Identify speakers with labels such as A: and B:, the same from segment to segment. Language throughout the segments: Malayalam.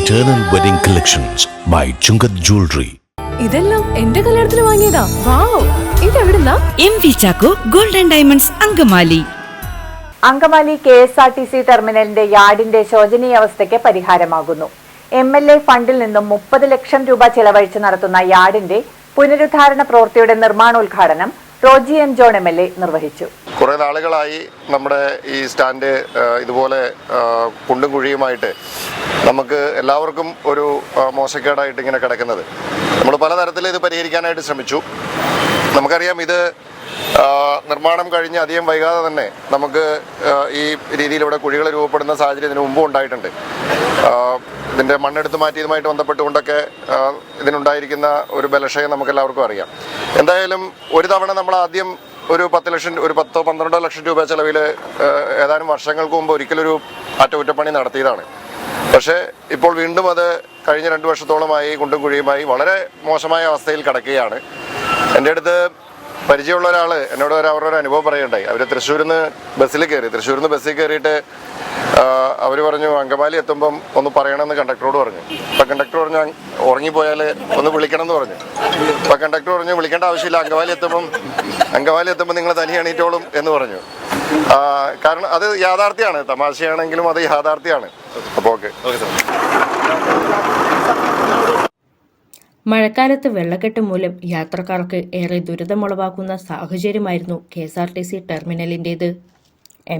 A: Eternal Wedding Collections by Chungat Jewelry.
B: ഇതെല്ലാം എന്റെ കല്യാണത്തിന് വാങ്ങിയതാ. വാവ്, ഇതെവിടുന്നാ?
C: MV Chacko golden diamonds Angamaly.
D: Angamaly KSRTC ടെർമിനലിന്റെ യാർഡിന്റെ ശോചനീയ അവസ്ഥയ്ക്ക് പരിഹാരമാകുന്നു. MLA ഫണ്ടിൽ നിന്നും 30 ലക്ഷം രൂപ ചെലവഴിച്ച് നടത്തുന്ന യാർഡിന്റെ പുനരുദ്ധാരണ പ്രവൃത്തിയുടെ നിർമ്മാണോദ്ഘാടനം റോജി എം ജോൺ MLA നിർവഹിച്ചു.
E: കുറേ നാളുകളായി നമ്മുടെ ഈ സ്റ്റാൻഡ് ഇതുപോലെ കുണ്ടും കുഴിയുമായിട്ട് നമുക്ക് എല്ലാവർക്കും ഒരു മോശക്കേടായിട്ട് ഇങ്ങനെ കിടക്കുന്നത്. നമ്മൾ പലതരത്തിൽ ഇത് പരിഹരിക്കാനായിട്ട് ശ്രമിച്ചു. നമുക്കറിയാം, ഇത് നിർമ്മാണം കഴിഞ്ഞ് അധികം വൈകാതെ തന്നെ നമുക്ക് ഈ രീതിയിലൂടെ കുഴികൾ രൂപപ്പെടുന്ന സാഹചര്യം ഇതിനു മുമ്പും ഉണ്ടായിട്ടുണ്ട്. ഇതിൻ്റെ മണ്ണെടുത്ത് മാറ്റിയതുമായിട്ട് ബന്ധപ്പെട്ടുകൊണ്ടൊക്കെ ഇതിനുണ്ടായിരിക്കുന്ന ഒരു ബലക്ഷയം നമുക്കെല്ലാവർക്കും അറിയാം. എന്തായാലും ഒരു തവണ നമ്മൾ ആദ്യം ഒരു 10-12 ലക്ഷം രൂപ ചെലവിൽ ഏതാനും വർഷങ്ങൾക്ക് മുമ്പ് ഒരിക്കലൊരു അറ്റകുറ്റപ്പണി നടത്തിയതാണ്. പക്ഷേ ഇപ്പോൾ വീണ്ടും അത് കഴിഞ്ഞ 2 വർഷത്തോളമായി കുണ്ടും കുഴിയുമായി വളരെ മോശമായ അവസ്ഥയിൽ കിടക്കുകയാണ്. എൻ്റെ അടുത്ത് പരിചയമുള്ള ഒരാൾ എന്നോട് അവരുടെ അനുഭവം പറയുണ്ടായി. അവർ തൃശ്ശൂരിൽ നിന്ന് ബസ്സിൽ കയറിയിട്ട് അവർ പറഞ്ഞു, അങ്കമാലി എത്തുമ്പം ഒന്ന് പറയണമെന്ന് കണ്ടക്ടറോട് പറഞ്ഞു. അപ്പം കണ്ടക്ടർ പറഞ്ഞു, ഉറങ്ങിപ്പോയാൽ ഒന്ന് വിളിക്കണം എന്ന് പറഞ്ഞു. അപ്പം കണ്ടക്ടർ പറഞ്ഞു, വിളിക്കേണ്ട ആവശ്യമില്ല, അങ്കമാലി എത്തുമ്പോൾ നിങ്ങൾ തനിയെ എണീറ്റോളും എന്ന് പറഞ്ഞു. കാരണം അത് യാഥാർത്ഥ്യമാണ്, തമാശയാണെങ്കിലും അത് യാഥാർത്ഥ്യമാണ്. അപ്പോൾ ഓക്കെ.
F: മഴക്കാലത്ത് വെള്ളക്കെട്ട് മൂലം യാത്രക്കാർക്ക് ഏറെ ദുരിതമുളവാക്കുന്ന സാഹചര്യമായിരുന്നു KSRTC ടെർമിനലിൻ്റേത്.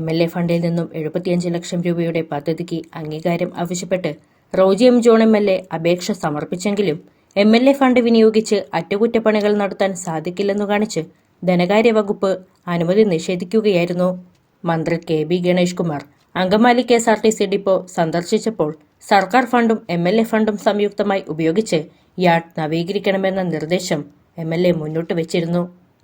F: MLA ഫണ്ടിൽ നിന്നും 75 ലക്ഷം രൂപയുടെ പദ്ധതിക്ക് അംഗീകാരം ആവശ്യപ്പെട്ട് റോജി എം ജോൺ MLA അപേക്ഷ സമർപ്പിച്ചെങ്കിലും MLA ഫണ്ട് വിനിയോഗിച്ച് അറ്റകുറ്റപ്പണികൾ നടത്താൻ സാധിക്കില്ലെന്നു കാണിച്ച് ധനകാര്യ വകുപ്പ് അനുമതി നിഷേധിക്കുകയായിരുന്നു. മന്ത്രി KB Ganesh Kumar Angamaly KSRTC depot സന്ദർശിച്ചപ്പോൾ സർക്കാർ ഫണ്ടും MLA ഫണ്ടും സംയുക്തമായി ഉപയോഗിച്ച് യാർഡ് നവീകരിക്കണമെന്ന നിർദ്ദേശം MLA മുന്നോട്ട് വെച്ചിരുന്നു.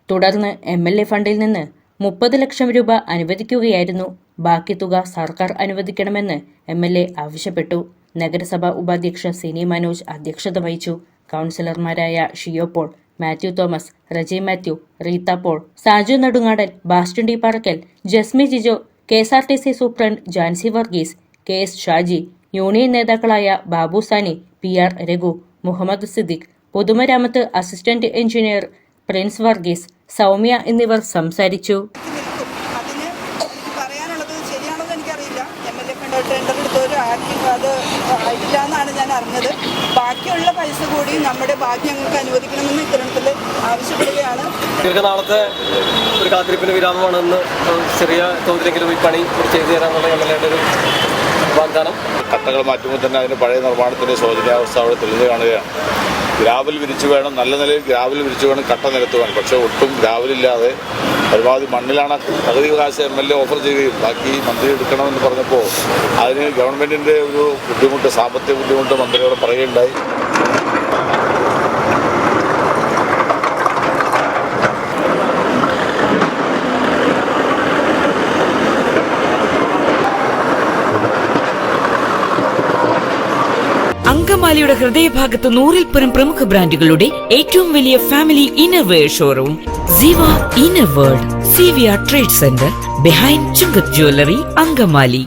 F: തുടർന്ന് MLA ഫണ്ടിൽ നിന്ന് 30 ലക്ഷം രൂപ അനുവദിക്കുകയായിരുന്നു. ബാക്കി തുക സർക്കാർ അനുവദിക്കണമെന്ന് MLA ആവശ്യപ്പെട്ടു. നഗരസഭാ ഉപാധ്യക്ഷ സിനി മനോജ് അധ്യക്ഷത വഹിച്ചു. കൗൺസിലർമാരായ Shiyo Paul, Mathew Thomas, Reji Mathew, Reetha Paul, Saju Nedungadan, Bastin D Parackal, Jasmi Jijo, KSRTC superintendent Jancy Varghese, KS Shaji, union നേതാക്കളായ ബാബു സാനി, PR രഘു, മുഹമ്മദ് സിദ്ദിഖ്, പൊതുമരാമത്ത് അസിസ്റ്റന്റ് എഞ്ചിനീയർ പ്രിൻസ് വർഗീസ്, സൗമ്യ എന്നിവർ സംസാരിച്ചു.
G: അതിന് പറയാനുള്ളത് ശരിയാണെന്ന് എനിക്കറിയില്ല. MLA ഫണ്ട് ടെൻഡർ എടുത്തൊരു ആക്ടിങ് അത് ആയിട്ടില്ല എന്നാണ് ഞാൻ അറിഞ്ഞത്. ബാക്കിയുള്ള പൈസ കൂടി നമ്മുടെ ബാക്കി ഞങ്ങൾക്ക് അനുവദിക്കണമെന്ന് ഇത്തരത്തിൽ ആവശ്യപ്പെടുകയാണ്.
H: ദീർഘനാളത്തെ ഒരു കാത്തിരിപ്പിന് വിരാമമാണെന്ന് ചെറിയ തോതിലെങ്കിലും ഈ പണി ചെയ്തു തരാനുള്ള MLAയുടെ ഒരു വാഗ്ദാനം.
I: കട്ടകൾ മാറ്റുമ്പോൾ തന്നെ അതിന് പഴയ നിർമ്മാണത്തിൻ്റെ ശോചനീയാവസ്ഥ അവിടെ തെളിഞ്ഞു കാണുകയാണ്. ഗ്രാവൽ വിരിച്ചു വേണം, നല്ല നിലയിൽ ഗ്രാവൽ വിരിച്ചു വേണം കട്ട നിരത്തുവാൻ. പക്ഷേ ഒട്ടും ഗ്രാവലില്ലാതെ പരമാവധി മണ്ണിലാണ് പകുതി കാശ് MLA ഓഫർ ചെയ്യുകയും ബാക്കി മന്ത്രി എടുക്കണമെന്ന് പറഞ്ഞപ്പോൾ അതിന് ഗവൺമെൻറ്റിൻ്റെ ഒരു ബുദ്ധിമുട്ട്, സാമ്പത്തിക ബുദ്ധിമുട്ട് മന്ത്രിയോട് പറയുകയുണ്ടായി.
C: അങ്കമാലിയുടെ ഹൃദയഭാഗത്ത് 100-ൽ-പരം പ്രമുഖ ബ്രാൻഡുകളുടെ ഏറ്റവും വലിയ family innerwear showroom Siva inner world, CVR trade centre, behind Chungath jewellery, Angamaly.